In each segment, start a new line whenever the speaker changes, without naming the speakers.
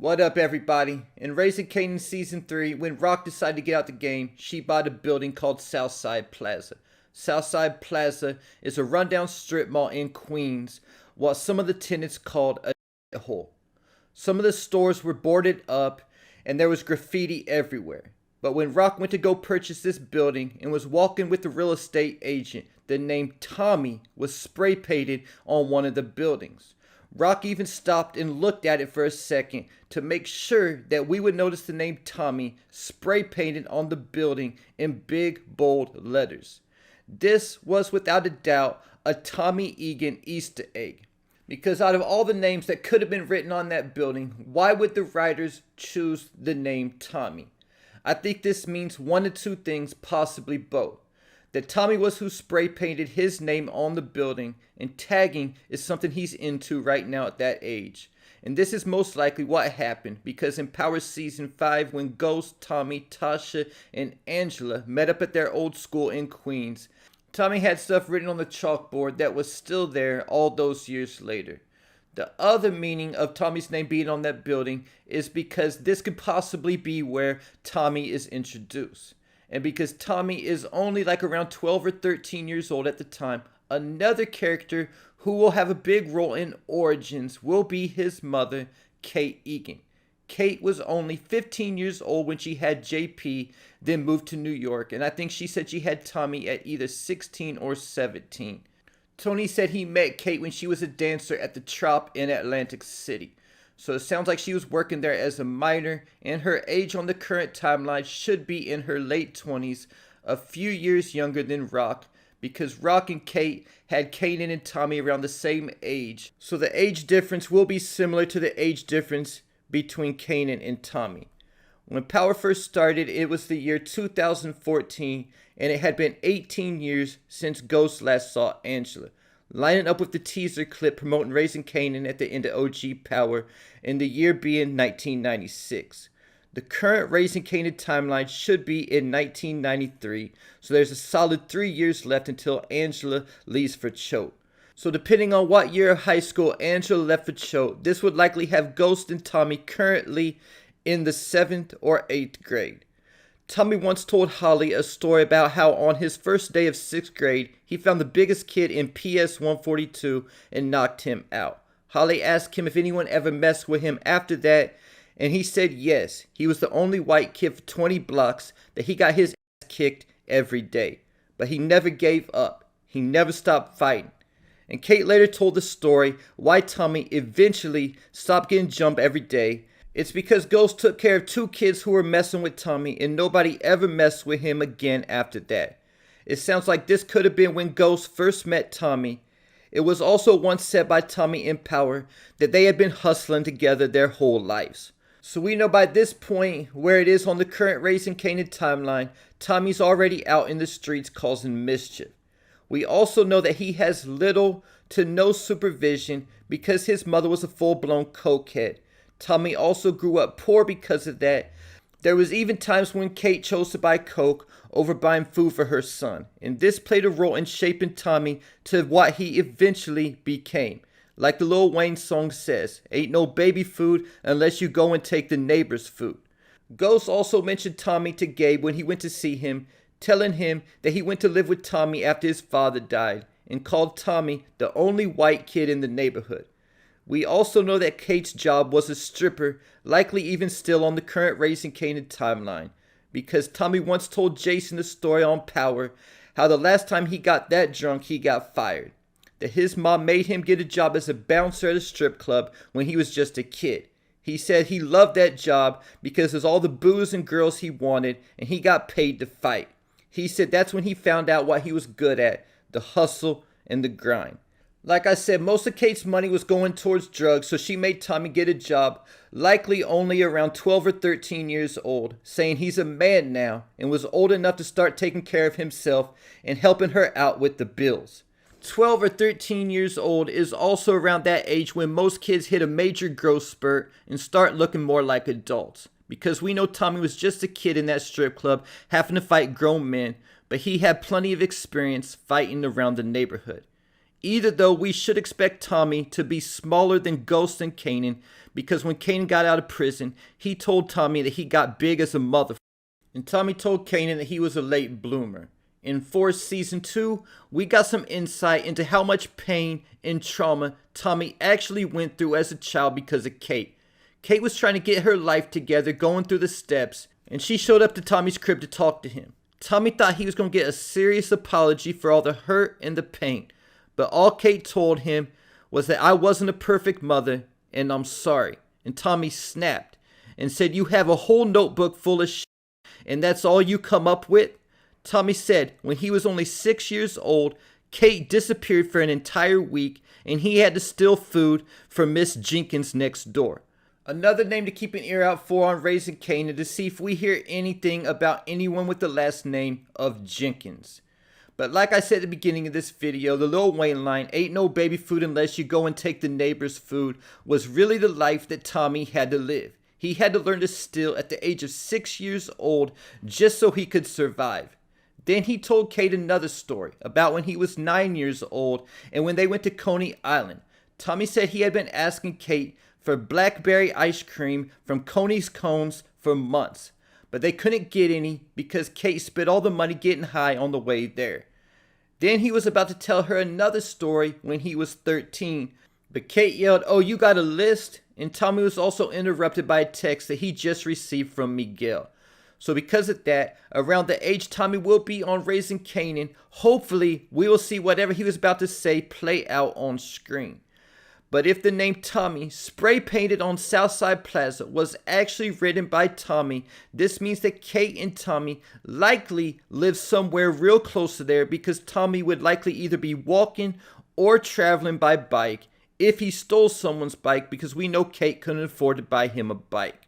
What up, everybody? In Raising Kanan Season 3, when Rock decided to get out the game, she bought a building called Southside Plaza. Southside Plaza is a rundown strip mall in Queens, what some of the tenants called a hole. Some of the stores were boarded up, and there was graffiti everywhere. But when Rock went to go purchase this building and was walking with the real estate agent, the name Tommy was spray painted on one of the buildings. Rock even stopped and looked at it for a second to make sure that we would notice the name Tommy spray painted on the building in big, bold letters. This was without a doubt a Tommy Egan Easter egg. Because out of all the names that could have been written on that building, why would the writers choose the name Tommy? I think this means one of two things, possibly both. That Tommy was who spray painted his name on the building, and tagging is something he's into right now at that age. And this is most likely what happened, because in Power Season 5, when Ghost, Tommy, Tasha, and Angela met up at their old school in Queens, Tommy had stuff written on the chalkboard that was still there all those years later. The other meaning of Tommy's name being on that building is because this could possibly be where Tommy is introduced. And because Tommy is only like around 12 or 13 years old at the time, another character who will have a big role in Origins will be his mother, Kate Egan. Kate was only 15 years old when she had JP, then moved to New York, and I think she said she had Tommy at either 16 or 17. Tony said he met Kate when she was a dancer at the Trop in Atlantic City. So it sounds like she was working there as a minor, and her age on the current timeline should be in her late 20s, a few years younger than Rock, because Rock and Kate had Kanan and Tommy around the same age. So the age difference will be similar to the age difference between Kanan and Tommy. When Power first started, it was the year 2014, and it had been 18 years since Ghost last saw Angela, lining up with the teaser clip promoting Raising Kanan at the end of OG Power, and the year being 1996. The current Raising Kanan timeline should be in 1993, so there's a solid 3 years left until Angela leaves for Choate. So depending on what year of high school Angela left for Choate, this would likely have Ghost and Tommy currently in the 7th or 8th grade. Tommy once told Holly a story about how on his first day of 6th grade, he found the biggest kid in PS 142 and knocked him out. Holly asked him if anyone ever messed with him after that, and he said yes. He was the only white kid for 20 blocks that he got his ass kicked every day. But he never gave up. He never stopped fighting. And Kate later told the story why Tommy eventually stopped getting jumped every day. It's because Ghost took care of 2 kids who were messing with Tommy, and nobody ever messed with him again after that. It sounds like this could have been when Ghost first met Tommy. It was also once said by Tommy in Power that they had been hustling together their whole lives. So we know by this point where it is on the current Raising Kanan timeline, Tommy's already out in the streets causing mischief. We also know that he has little to no supervision because his mother was a full-blown cokehead. Tommy also grew up poor because of that. There was even times when Kate chose to buy coke over buying food for her son, and this played a role in shaping Tommy to what he eventually became. Like the Lil Wayne song says, ain't no baby food unless you go and take the neighbor's food. Ghost also mentioned Tommy to Gabe when he went to see him, telling him that he went to live with Tommy after his father died, and called Tommy the only white kid in the neighborhood. We also know that Kate's job was a stripper, likely even still on the current Raising Kanan timeline, because Tommy once told Jason the story on Power, how the last time he got that drunk he got fired. That his mom made him get a job as a bouncer at a strip club when he was just a kid. He said he loved that job because it was all the booze and girls he wanted, and he got paid to fight. He said that's when he found out what he was good at, the hustle and the grind. Like I said, most of Kate's money was going towards drugs, so she made Tommy get a job, likely only around 12 or 13 years old, saying he's a man now and was old enough to start taking care of himself and helping her out with the bills. 12 or 13 years old is also around that age when most kids hit a major growth spurt and start looking more like adults. Because we know Tommy was just a kid in that strip club having to fight grown men, but he had plenty of experience fighting around the neighborhood. Either though, we should expect Tommy to be smaller than Ghost and Kanan, because when Kanan got out of prison, he told Tommy that he got big as a mother. And Tommy told Kanan that he was a late bloomer. In Force Season 2, we got some insight into how much pain and trauma Tommy actually went through as a child because of Kate. Kate was trying to get her life together, going through the steps, and she showed up to Tommy's crib to talk to him. Tommy thought he was going to get a serious apology for all the hurt and the pain, but all Kate told him was that I wasn't a perfect mother and I'm sorry. And Tommy snapped and said, "You have a whole notebook full of shit and that's all you come up with?" Tommy said when he was only 6 years old, Kate disappeared for an entire week and he had to steal food from Miss Jenkins next door. Another name to keep an ear out for on Raising Kanan to see if we hear anything about anyone with the last name of Jenkins. But like I said at the beginning of this video, the Lil Wayne line, "Ain't no baby food unless you go and take the neighbor's food," was really the life that Tommy had to live. He had to learn to steal at the age of 6 years old just so he could survive. Then he told Kate another story about when he was 9 years old and when they went to Coney Island. Tommy said he had been asking Kate for blackberry ice cream from Coney's Cones for months, but they couldn't get any because Kate spent all the money getting high on the way there. Then he was about to tell her another story when he was 13, but Kate yelled, "Oh, you got a list?" And Tommy was also interrupted by a text that he just received from Miguel. So because of that, around the age Tommy will be on Raising Kanan, hopefully we will see whatever he was about to say play out on screen. But if the name Tommy, spray painted on Southside Plaza, was actually written by Tommy, this means that Kate and Tommy likely live somewhere real close to there, because Tommy would likely either be walking or traveling by bike if he stole someone's bike, because we know Kate couldn't afford to buy him a bike.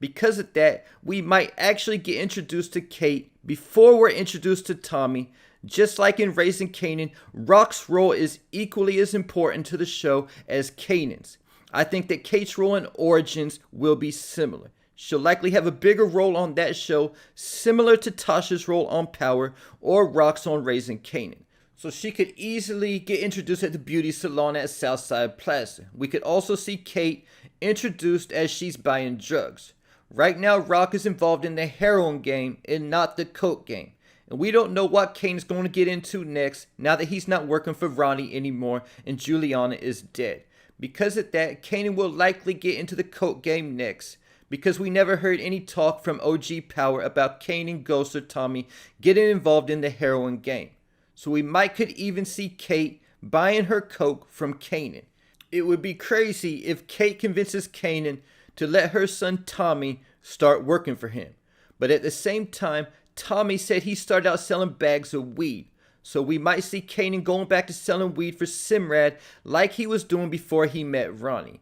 Because of that, we might actually get introduced to Kate before we're introduced to Tommy. Just like in Raising Kanan, Rock's role is equally as important to the show as Kanan's. I think that Kate's role in Origins will be similar. She'll likely have a bigger role on that show, similar to Tasha's role on Power or Rock's on Raising Kanan. So she could easily get introduced at the beauty salon at Southside Plaza. We could also see Kate introduced as she's buying drugs. Right now, Rock is involved in the heroin game and not the coke game. And we don't know what Kane's going to get into next now that he's not working for Ronnie anymore and Juliana is dead. Because of that, Kanan will likely get into the coke game next, because we never heard any talk from OG Power about Kanan, Ghost, or Tommy getting involved in the heroin game. So we might could even see Kate buying her coke from Kanan. It would be crazy if Kate convinces Kanan to let her son Tommy start working for him. But at the same time, Tommy said he started out selling bags of weed. So we might see Kanan going back to selling weed for Simrad like he was doing before he met Ronnie.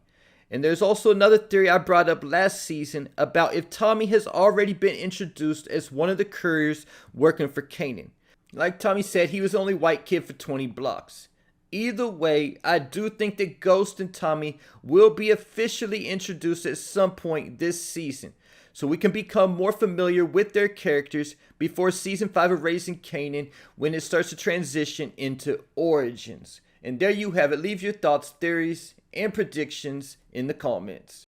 And there's also another theory I brought up last season about if Tommy has already been introduced as one of the couriers working for Kanan. Like Tommy said, he was the only white kid for 20 blocks. Either way, I do think that Ghost and Tommy will be officially introduced at some point this season, so we can become more familiar with their characters before Season 5 of Raising Kanan, when it starts to transition into Origins. And there you have it. Leave your thoughts, theories, and predictions in the comments.